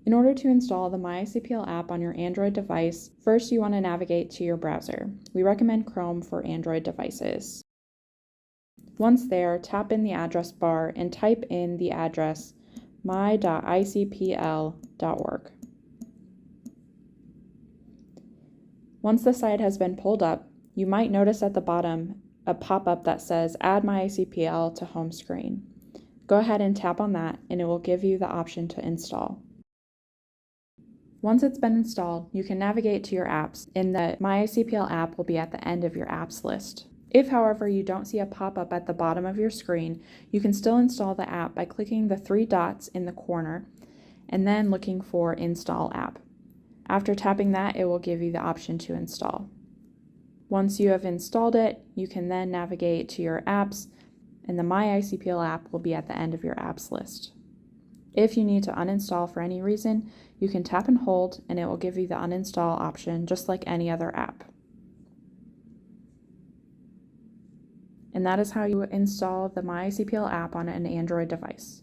In order to install the MyICPL app on your Android device, first you want to navigate to your browser. We recommend Chrome for Android devices. Once there, tap in the address bar and type in the address my.icpl.org. Once the site has been pulled up, you might notice at the bottom a pop-up that says Add MyICPL to Home Screen. Go ahead and tap on that and it will give you the option to install. Once it's been installed, you can navigate to your apps, and the MyICPL app will be at the end of your apps list. If, however, you don't see a pop-up at the bottom of your screen, you can still install the app by clicking the 3 dots in the corner and then looking for Install App. After tapping that, it will give you the option to install. Once you have installed it, you can then navigate to your apps, and the MyICPL app will be at the end of your apps list. If you need to uninstall for any reason, you can tap and hold and it will give you the uninstall option just like any other app. And that is how you install the MyICPL app on an Android device.